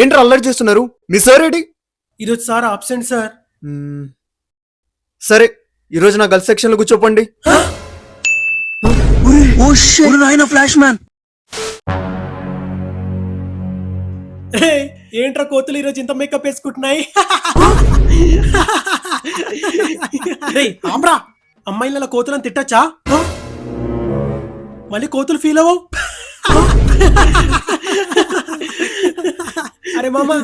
ఏంట్రా అల్లరి చేస్తున్నారు? మీ సార్ ఏడి? ఈరోజు సార్ అబ్సెంట్ సార్. సరే ఈరోజు నా గర్ల్స్ సెక్షన్ లో కూర్చోపండి. ఫ్లాష్ మ్యాన్ ఏంట్రా కోతులు ఈరోజు ఇంత మేకప్ వేసుకుంటున్నాయి? ఆమ్రా అమ్మాయిల కోతులను తిట్టచ్చా? మళ్ళీ కోతులు ఫీల్ అవ్వవు. అరే మామా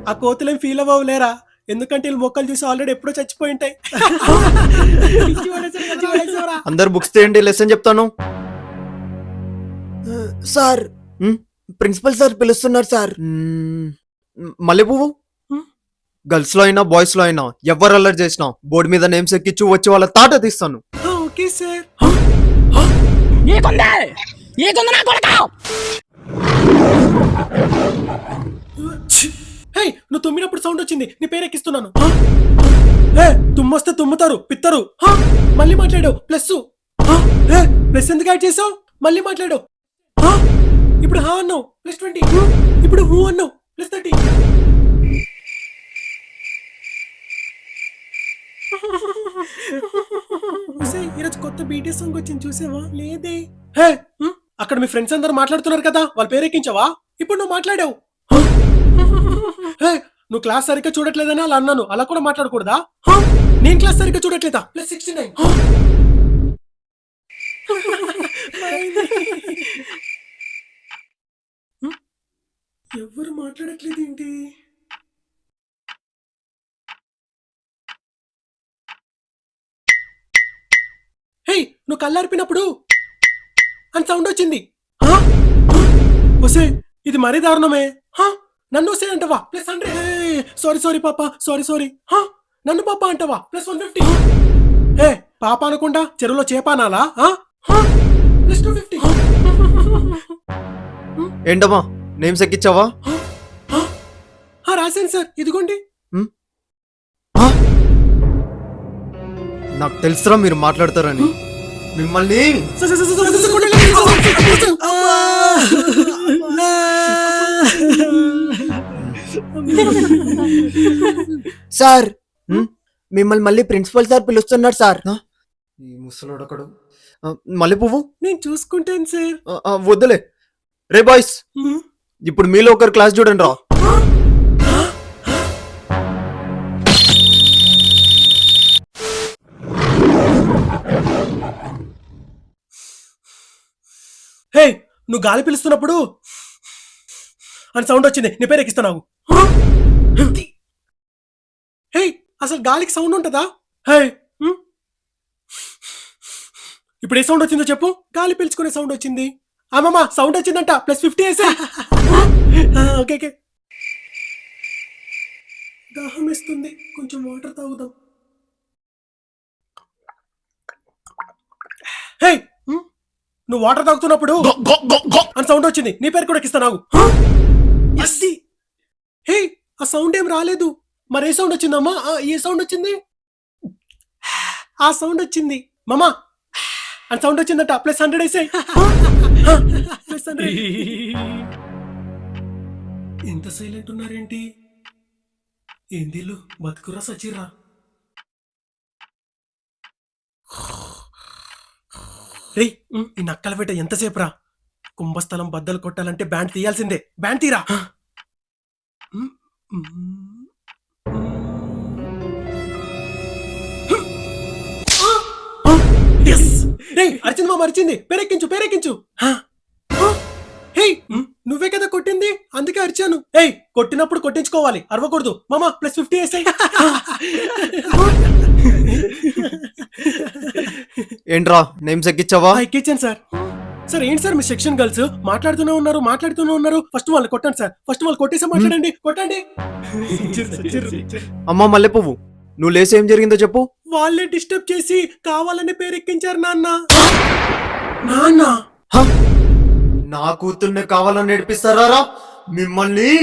ఆ కోతులేం ఫీల్ అవ్వవు లేరా, ఎందుకంటే వీళ్ళు మొక్కలు చూసి ఆల్రెడీ ఎప్పుడో చచ్చిపోయి ఉంటాయి. అందరు బుక్స్ తీయండి, లెసన్ చెప్తాను. సార్ ప్రిన్సిపల్ సార్ పిలుస్తున్నారు సార్. మళ్ళీ పువ్వు గర్ల్స్ లో అయినా బాయ్స్ లో అయినా ఎవరు అల్లరి చేసినా బోర్డు మీద నేమ్స్ ఎక్కించు వచ్చి వాళ్ళ తాట తీస్తాను. Okay sir. నువ్వు తుమ్మినప్పుడు సౌండ్ వచ్చింది, నీ పేరు ఎక్కిస్తున్నాను. తుమ్మొస్తే తుమ్ముతారు పిత్తరు. మళ్ళీ మాట్లాడావు ప్లస్. ప్లస్ ఎందుకు యాడ్ చేసావు? మళ్ళీ మాట్లాడావు. ఇప్పుడు హా అన్నావు +20. ఇప్పుడు హూ అన్నావు +30. ఈరోజు కొత్త బీటీఎస్ సాంగ్ వచ్చింది చూసావా? లేదే. అక్కడ మీ ఫ్రెండ్స్ అందరు మాట్లాడుతున్నారు కదా, వాళ్ళ పేరు ఎక్కించావా? ఇప్పుడు నువ్వు మాట్లాడావు. నువ్వు క్లాస్ సరిగ్గా చూడట్లేదని అలా అన్నాను, అలా కూడా మాట్లాడకూడదా? నేను క్లాస్ సరిగ్గా చూడట్లేదా? +69. ఎవరు మాట్లాడట్లేదు ఏంటి? హే నువ్వు కళ్ళార్పినప్పుడు అని సౌండ్ వచ్చింది. ఒసే ఇది మరీ దారుణమే. నన్ను వస్తే అంటవా +100. సారీ పాపా, సారీ. నన్ను పాప అంటవా +150. పాప అనుకుంటా చెరువులో చేపానాలా? +250. ఏంటమ్మా నేమ్స్ ఎక్కించావా? రాశాను సార్, ఇదిగోండి. నాకు తెలుసురా మీరు మాట్లాడతారని. మిమ్మల్ని సార్ మిమ్మల్ని మళ్ళీ ప్రిన్సిపల్ సార్ పిలుస్తున్నారు సార్. ఈ ముసలోడొకడు. మళ్ళీ పువ్వు నేను చూసుకుంటాను సార్. వద్దులే. రే బాయ్స్, ఇప్పుడు మీలో ఒకరు క్లాస్ చూడండి రా. హే నువ్వు గాలి పిలుస్తున్నప్పుడు అని సౌండ్ వచ్చింది, నీ పేరు ఎక్కిస్తున్నావు. హే అసలు గాలికి సౌండ్ ఉంటుందా? హే ఇప్పుడు ఏ సౌండ్ వచ్చిందో చెప్పు. గాలి పీల్చుకునే సౌండ్ వచ్చింది. అమ్మమ్మ సౌండ్ వచ్చిందంట +50 వేసా. ఓకే దాహం వేస్తుంది, కొంచెం వాటర్ తాగుదాం. హే నువ్వు వాటర్ తాగుతున్నప్పుడు అని సౌండ్ వచ్చింది, నీ పేరు కూడా ఎక్కిస్తాను. హే ఆ సౌండ్ ఏం రాలేదు, మరి ఏ సౌండ్ వచ్చిందమ్మా? ఏ సౌండ్ వచ్చింది? ఆ సౌండ్ వచ్చింది. మామా అని సౌండ్ వచ్చిందట +100 వేసాయి. ఎంత సైలెంట్ ఉన్నారేంటి? ఏందిలు బతుకురా సచిరా? రే ఈ నక్కల వేట ఎంతసేపు రా? కుంభస్థలం బద్దలు కొట్టాలంటే బ్యాండ్ తీయాల్సిందే. బ్యాండ్ తీరా. అరిచింది మా మరిచింది. పేరెక్కించు. నువ్వే కదా కొట్టింది, అందుకే అరిచాను. కొట్టినప్పుడు కొట్టించుకోవాలి, అరవకూడదు. మామా +50 వేసాయి. ఏంట్రా నేమ్స్ ఎక్కించావా? ఎక్కించాను సార్. సార్ ఏంటి సార్ మీ సెక్షన్ గర్ల్స్ మాట్లాడుతూనే ఉన్నారు. ఫస్ట్ వాళ్ళు కొట్టండి సార్. ఫస్ట్ వాళ్ళు కొట్టేసి మాట్లాడండి. కొట్టండి. అమ్మా మల్లె పువ్వు, నువ్వు లేసి ఏం జరిగిందో చెప్పు. వాళ్ళే డిస్టర్బ్ చేసి కావాలని పేరు ఎక్కించారు నాన్న. నా కూతుర్నే కావాలని నేర్పిస్తారా మిమ్మల్ని?